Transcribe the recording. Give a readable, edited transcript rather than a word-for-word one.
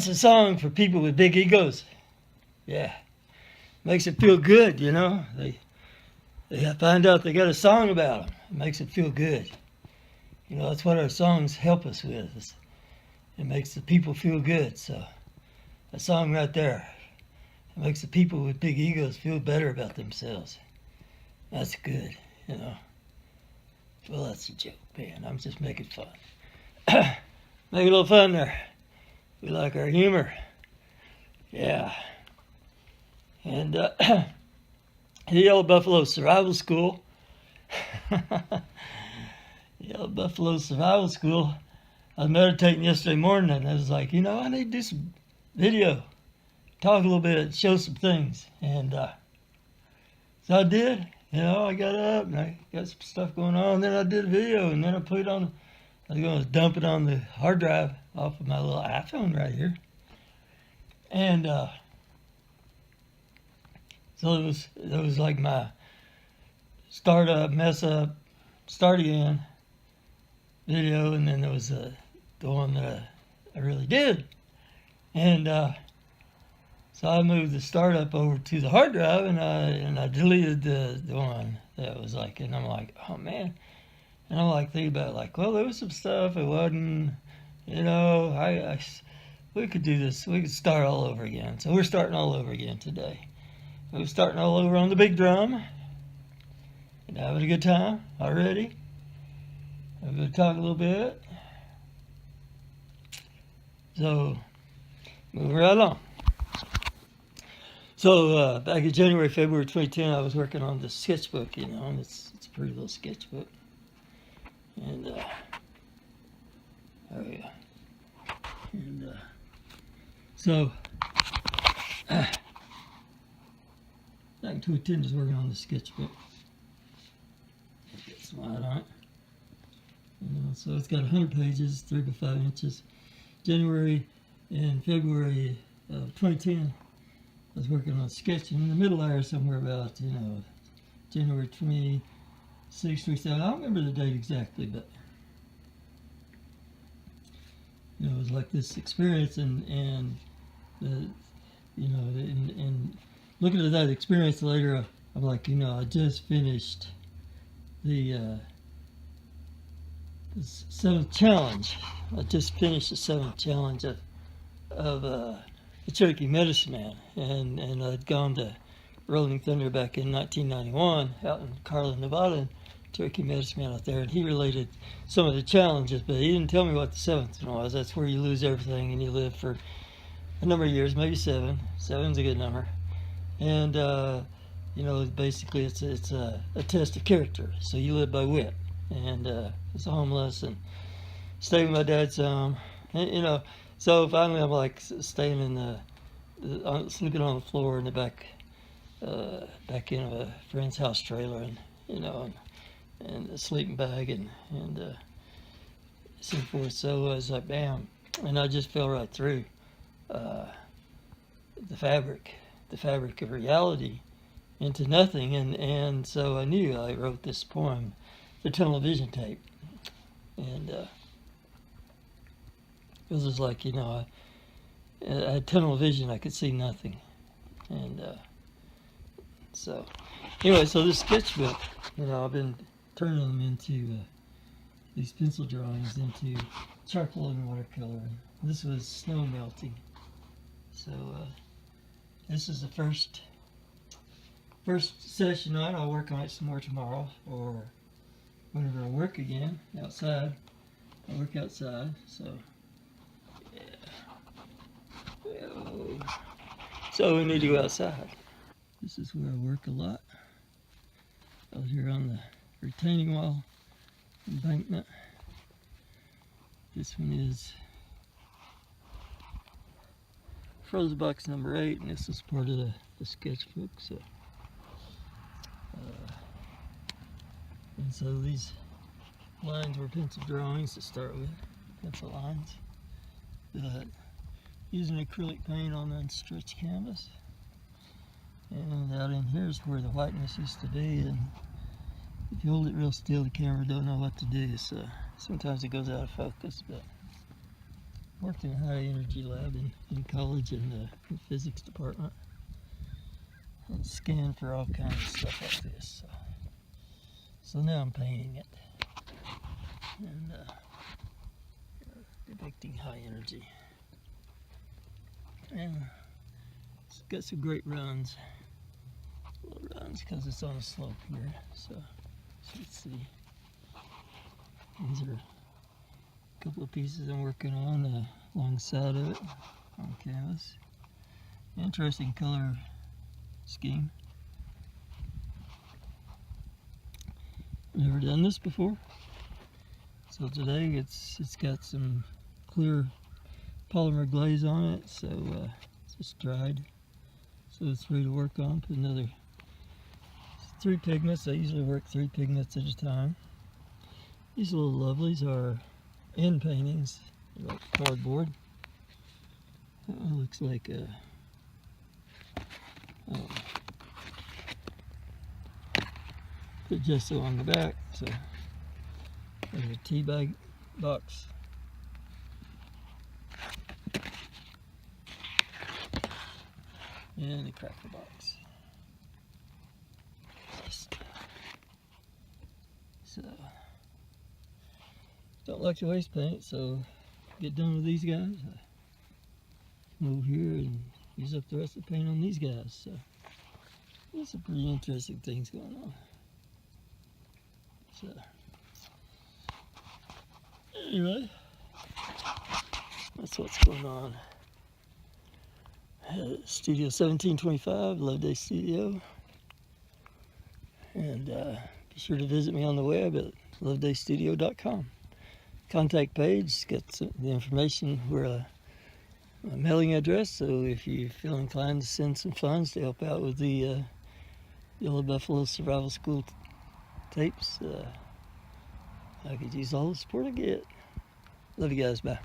That's a song for people with big egos. Yeah. Makes it feel good, you know. They find out they got a song about them. It makes it feel good. You know, that's what our songs help us with. It makes the people feel good. So, a song right there. It makes the people with big egos feel better about themselves. That's good, you know. Well, that's a joke, man. I'm just making fun. Make a little fun there. We like our humor. Yeah. And the Yellow Buffalo Survival School. Yellow Buffalo Survival School. I was meditating yesterday morning and I was like, you know, I need to do some video. Talk a little bit, show some things. And so I did. You know, I got up and I got some stuff going on. Then I did a video and then I put it on. I was going to dump it on the hard drive off of my little iPhone right here. And so it was like my start up, mess up, start again video, and then there was the one that I really did. And so I moved the startup over to the hard drive, and I deleted the one that was like, and I'm like, oh man. And I'm like thinking about it, like, well, there was some stuff, it wasn't, you know, we could do this, we could start all over again. So we're starting all over again today. We're starting all over on the big drum, and having a good time already. I'm going to talk a little bit. So, move right along. So, back in January, February 2010, I was working on this sketchbook, you know, and it's a pretty little sketchbook. And, there we go. And, so, back in 2010, I was working on this sketchbook. Get some light on it. You know, so it's got 100 pages, 3 by 5 inches. January and February of 2010, I was working on sketching. In the middle there, somewhere about, you know, January 26, 27. I don't remember the date exactly, but you know, it was like this experience, and you know, and looking at that experience later, I'm like, you know, I just finished the 7th challenge. I just finished the 7th challenge of the Cherokee Medicine Man, and I'd gone to Rolling Thunder back in 1991 out in Carlin, Nevada, and Cherokee Medicine Man out there, and he related some of the challenges, but he didn't tell me what the 7th one was. That's where you lose everything and you live for a number of years, maybe 7. 7's a good number, and you know, basically it's a test of character. So you live by wit, and it's homeless and stay with my dad's and, you know. So finally, I'm like staying in sleeping on the floor in the back in a friend's house trailer, and you know, and a sleeping bag and so forth. So I was like, bam, and I just fell right through the fabric of reality into nothing, and so I knew. I wrote this poem, The Tunnel Vision Tape, and it was just like, you know, I had tunnel vision. I could see nothing, and so anyway, so this sketchbook, you know, I've been turning them into these pencil drawings into charcoal and watercolor. And this was snow melting. So this is the first session on it. I'll work on it some more tomorrow, or whenever I work again outside. I work outside, so yeah. So we need to go outside. This is where I work a lot. Out here on the retaining wall embankment. This one is frozen box number 8, and this is part of the sketchbook. So, and so these lines were pencil drawings to start with, pencil lines. Using acrylic paint on that stretch canvas. And out in here is where the whiteness used to be, and if you hold it real still, the camera don't know what to do, so sometimes it goes out of focus, but worked in a high energy lab in college in the physics department, and scanned for all kinds of stuff like this. So now I'm painting it and depicting high energy. And it's got some great runs, little runs, because it's on a slope here. So let's see. These are a couple of pieces I'm working on alongside of it on canvas. Interesting color scheme. Never done this before. So today it's got some clear polymer glaze on it, so it's just dried. So it's ready to work on. Put another 3 pigments. I usually work 3 pigments at a time. These little lovelies are end paintings, like cardboard. That one looks like a put gesso on the back, so there's a tea bag box. And a cracker box. So, don't like to waste paint, so get done with these guys. Move here and use up the rest of the paint on these guys. So, there's some pretty interesting things going on. So, anyway, that's what's going on. Studio 1725, Loveday Studio. And be sure to visit me on the web at lovedaystudio.com. Contact page, got the information where my mailing address, so if you feel inclined to send some funds to help out with the Yellow Buffalo Survival School tapes, I could use all the support I get. Love you guys, bye.